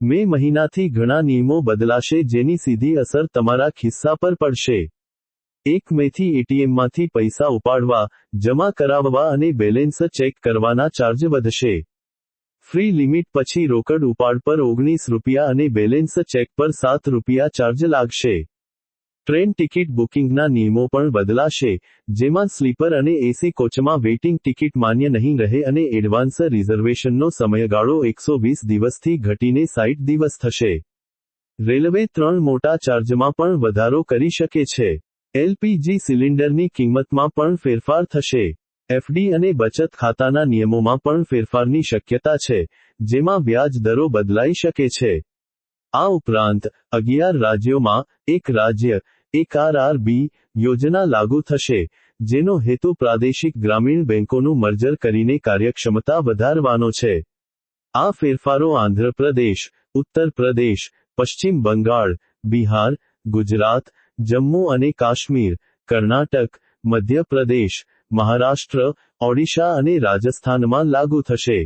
મે મહિનાથી ઘણા નિયમો બદલાશે જેની સીધી અસર તમારા ખિસ્સા પર પડશે. 1 મેથી એટીએમમાંથી પૈસા ઉપાડવા, જમા કરાવવા અને બેલેન્સ ચેક કરવાના ચાર્જ વધશે. ફ્રી લિમિટ પછી રોકડ ઉપાડ પર ₹19 અને બેલેન્સ ચેક પર ₹7 ચાર્જ લાગશે. ટ્રેન ટિકિટ બુકિંગના નિયમો પણ બદલાશે, જેમાં સ્લીપર અને એસી કોચમાં વેઇટિંગ ટિકિટ માન્ય નહીં રહે અને એડવાન્સ રિઝર્વેશનનો સમયગાળો 120 દિવસથી ઘટીને 60 દિવસ થશે. રેલવે 3 મોટા ચાર્જમાં પણ વધારો કરી શકે છે. એલપીજી સિલિન્ડરની કિંમતમાં પણ ફેરફાર થશે. એફડી અને બચત ખાતાના નિયમોમાં પણ ફેરફારની શક્યતા છે, જેમાં વ્યાજ દરો બદલાઈ શકે છે. આ ઉપરાંત 11 રાજ્યોમાં એક રાજ્ય, એક આરઆરબી યોજના લાગુ થશે, જેનો હેતુ પ્રાદેશિક ગ્રામીણ બેંકોનું મર્જર કરીને કાર્યક્ષમતા વધારવાનો છે. આ ફેરફારો આંધ્રપ્રદેશ, ઉત્તર પ્રદેશ, પશ્ચિમ બંગાળ, બિહાર, ગુજરાત, જમ્મુ અને કાશ્મીર, કર્ણાટક, મધ્ય પ્રદેશ, મહારાષ્ટ્ર, ઓડિશા અને રાજસ્થાનમાં લાગુ થશે.